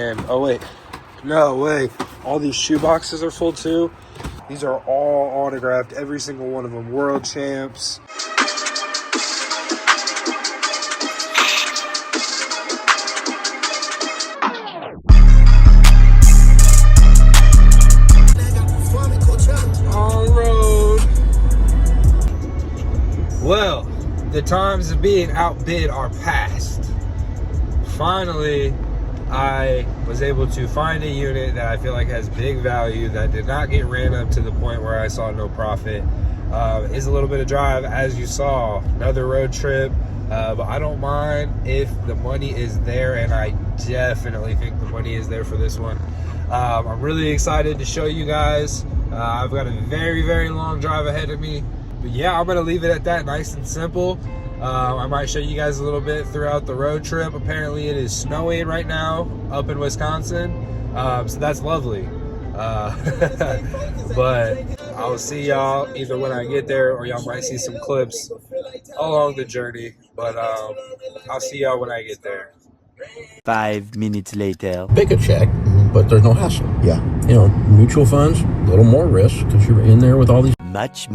And oh wait, no way, all these shoe boxes are full too. These are all autographed, every single one of them, world champs. On road. Well, the times of being outbid are past. Finally, I was able to find a unit that I feel like has big value, that did not get ran up to the point where I saw no profit. Is a little bit of drive, as you saw, another road trip, but I don't mind if the money is there, and I definitely think the money is there for this one. I'm really excited to show you guys. I've got a very, very long drive ahead of me, but yeah, I'm gonna leave it at that, nice and simple. I might show you guys a little bit throughout the road trip. Apparently it is snowing right now up in Wisconsin, so that's lovely. But I'll see y'all either when I get there, or y'all might see some clips along the journey, but I'll see y'all when I get there. 5 minutes later. Pick a check, but there's no hassle. Yeah. You know, mutual funds, a little more risk because you're in there with all these. Much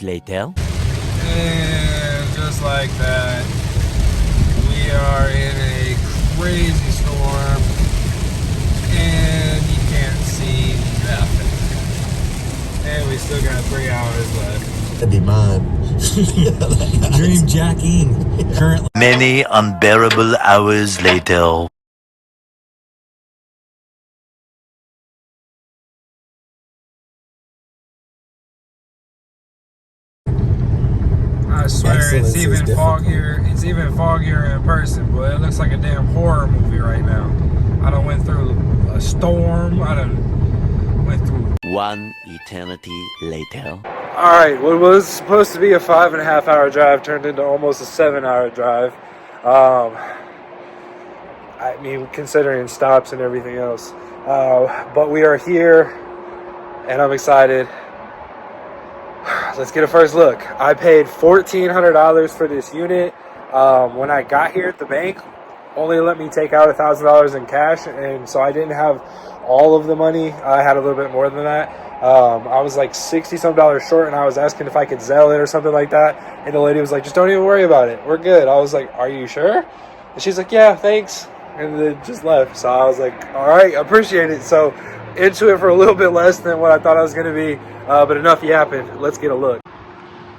later. And just like that, we are in a crazy storm, and you can't see nothing. And we still got 3 hours left. That'd be mine. Dream jacking. Currently. Many unbearable hours later. I swear, Excellence it's even is difficult. foggier. It's even foggier in person, but it looks like a damn horror movie right now. I done went through a storm. I done went through. 1 eternity later. All right, what was supposed to be a 5.5 hour drive turned into almost a 7-hour drive. I mean, considering stops and everything else. But we are here, and I'm excited. Let's get a first look. I paid $1,400 for this unit. When I got here at the bank, only let me take out $1,000 in cash, and so I didn't have all of the money. I had a little bit more than that. I was like $60-some short, and I was asking if I could Zelle it or something like that, and the lady was like, just don't even worry about it, we're good. I was like, are you sure? And she's like, yeah, thanks, and then just left. So I was like, all right, appreciate it. So into it for a little bit less than what I thought I was going to be, but enough yapping. Let's get a look.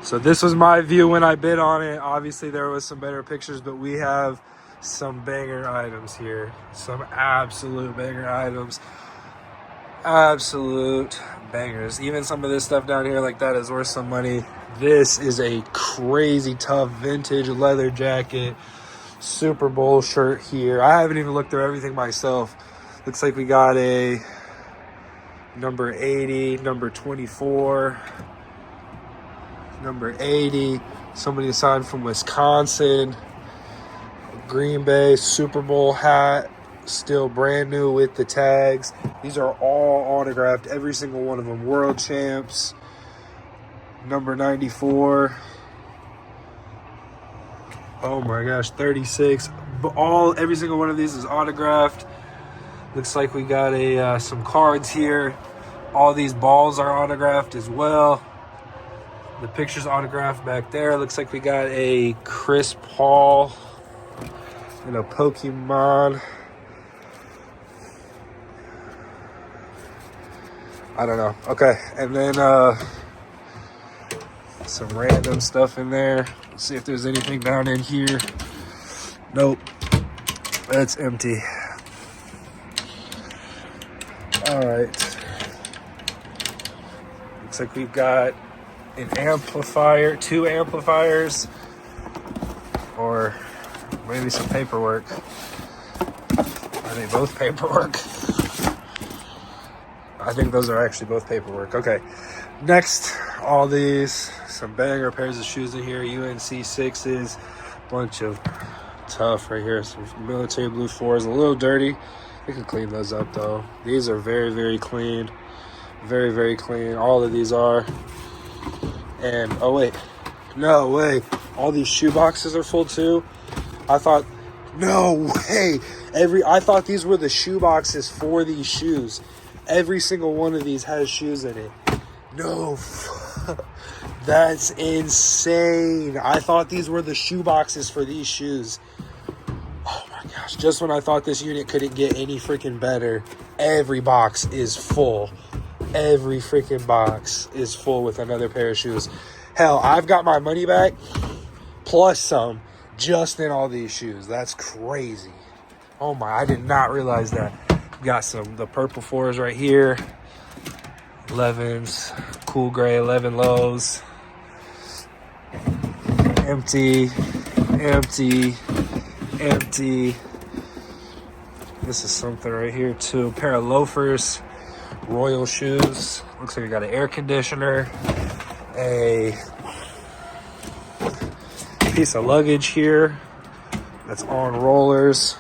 So this was my view when I bid on it. Obviously there was some better pictures, but we have some banger items here. Some absolute banger items. Absolute bangers. Even some of this stuff down here like that is worth some money. This is a crazy tough vintage leather jacket. Super Bowl shirt here. I haven't even looked through everything myself. Looks like we got a number 80, number 24, number 80. Somebody signed from Wisconsin. Green Bay Super Bowl hat. Still brand new with the tags. These are all autographed, every single one of them. World champs. Number 94. Oh my gosh, 36. But every single one of these is autographed. Looks like we got some cards here. All these balls are autographed as well. The picture's autographed back there. Looks like we got a Chris Paul and a Pokemon. I don't know. Okay, and then some random stuff in there. Let's see if there's anything down in here. Nope, that's empty. All right. Looks like we've got an amplifier, 2 amplifiers, or maybe some paperwork. Are they both paperwork? I think those are actually both paperwork. Okay. Next, all these, some banger pairs of shoes in here, UNC 6s, bunch of tough right here, some military blue 4s, a little dirty. We can clean those up though. These are very, very clean. Very, very clean. All of these are. And, oh wait, no way. All these shoe boxes are full too. I thought No way. I thought these were the shoe boxes for these shoes. Every single one of these has shoes in it. No. That's insane. I thought these were the shoe boxes for these shoes. Oh my gosh. Just when I thought this unit couldn't get any freaking better, every box is full. Every freaking box is full with another pair of shoes. Hell, I've got my money back plus some just in all these shoes. That's crazy. Oh my, I did not realize that. Got the purple 4s right here. 11s, cool gray 11 lows. Empty, empty, empty. This is something right here too. A pair of loafers, royal shoes. Looks like we got an air conditioner. A piece of luggage here that's on rollers.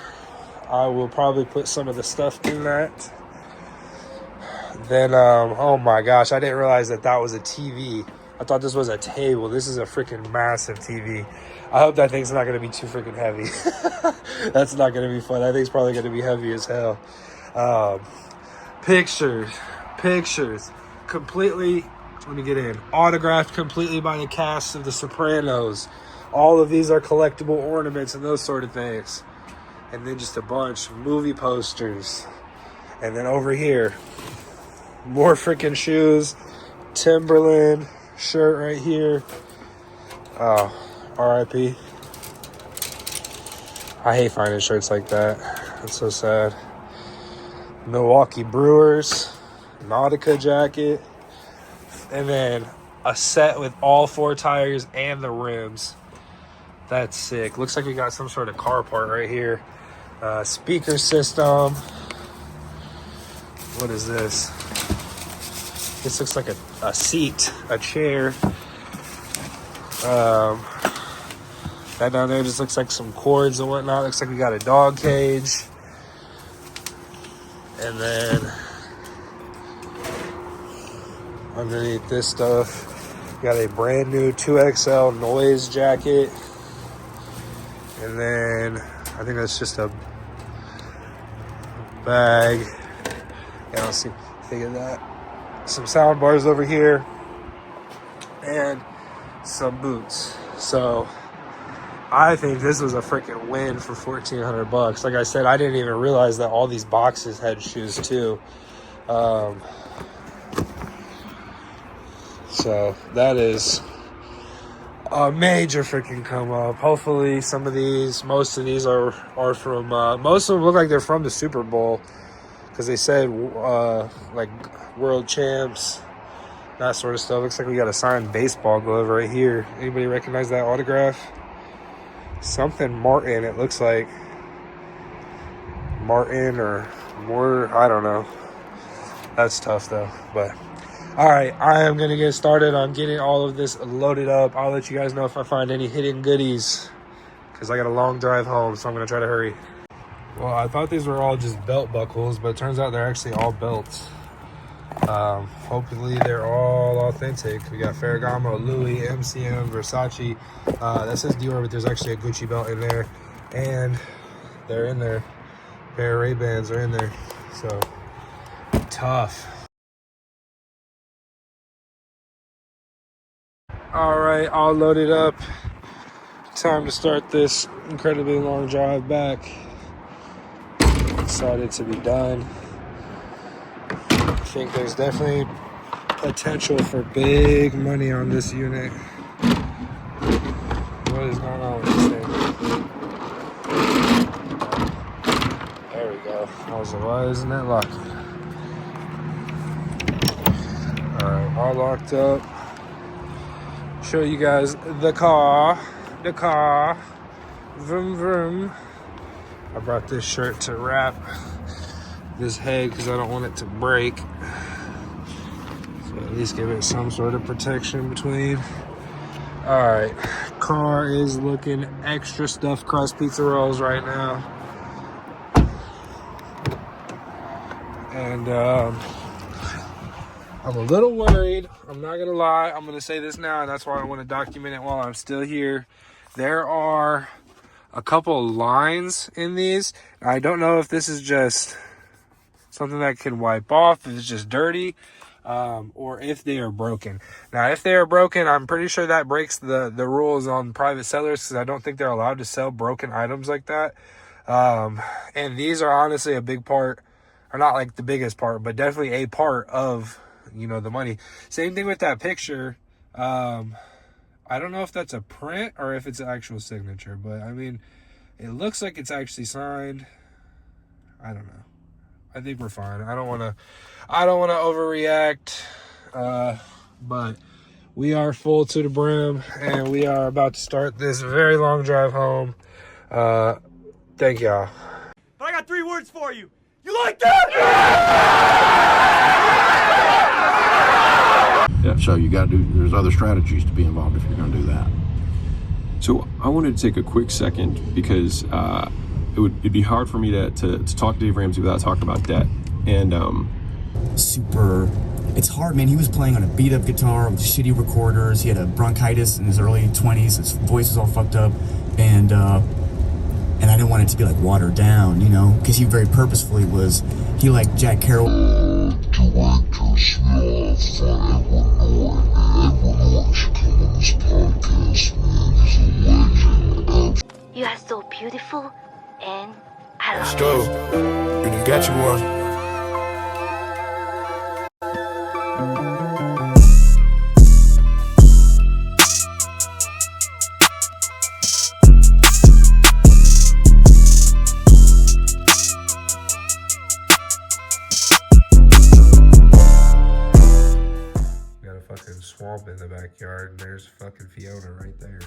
I will probably put some of the stuff in that. Then, oh my gosh, I didn't realize that was a TV. I thought this was a table. This is a freaking massive TV. I hope that thing's not going to be too freaking heavy. That's not going to be fun. That thing's probably going to be heavy as hell. Pictures, completely, let me get in, autographed completely by the cast of The Sopranos. All of these are collectible ornaments and those sort of things. And then just a bunch of movie posters. And then over here, more freaking shoes. Timberland shirt right here. Oh, R.I.P. I hate finding shirts like that. That's so sad. Milwaukee Brewers, Nautica jacket. And then a set with all 4 tires and the rims. That's sick. Looks like we got some sort of car part right here. Speaker system. What is this? This looks like a seat, a chair. That down there just looks like some cords and whatnot. Looks like we got a dog cage. And then underneath this stuff, we got a brand new 2XL noise jacket. And then I think that's just a bag. Yeah, let's see. Think of that. Some sound bars over here. And some boots. So I think this was a freaking win for $1,400. Like I said, I didn't even realize that all these boxes had shoes too. So that is a major freaking come up. Hopefully most of these are from, most of them look like they're from the Super Bowl. Because they said, like, world champs, that sort of stuff. Looks like we got a signed baseball glove right here. Anybody recognize that autograph? Something Martin, it looks like. Martin or more, I don't know. That's tough, though. But, all right, I am going to get started on getting all of this loaded up. I'll let you guys know if I find any hidden goodies. Because I got a long drive home, so I'm going to try to hurry. Well, I thought these were all just belt buckles, but it turns out they're actually all belts. Hopefully they're all authentic. We got Ferragamo, Louis, MCM, Versace. That says Dior, but there's actually a Gucci belt in there. And they're in there. A pair of Ray-Bans are in there. So, tough. Alright, all loaded up. Time to start this incredibly long drive back. Excited to be done. I think there's definitely potential for big money on this unit. What is going on with this thing? There we go. I was like, why isn't it locked? Alright, all locked up. Show you guys the car. Vroom vroom. I brought this shirt to wrap this head because I don't want it to break. So at least give it some sort of protection between. Alright, car is looking extra stuffed crust pizza rolls right now. And I'm a little worried. I'm not gonna lie. I'm gonna say this now, and that's why I want to document it while I'm still here. There are a couple lines in these. I don't know if this is just something that can wipe off, if it's just dirty, or if they are broken. Now, if they are broken, I'm pretty sure that breaks the rules on private sellers, because I don't think they're allowed to sell broken items like that. And these are honestly a big part, or not like the biggest part, but definitely a part of, you know, the money. Same thing with that picture. I don't know if that's a print or if it's an actual signature, but I mean, it looks like it's actually signed. I don't know. I think we're fine. I don't want to overreact. But we are full to the brim, and we are about to start this very long drive home. Thank y'all. But I got 3 words for you. You like that? Yeah. So you got to do. There's other strategies to be involved if you're going to do that. So I wanted to take a quick second because it'd be hard for me to talk to Dave Ramsey without talking about debt. And It's hard, man. He was playing on a beat up guitar with shitty recorders. He had a bronchitis in his early 20s. His voice was all fucked up. And I didn't want it to be like watered down, you know, because he very purposefully was, he liked Jack Carroll. You are so beautiful, and I love Let's go. You done got you one. Got a fucking swamp in the backyard, and there's fucking Fiona right there.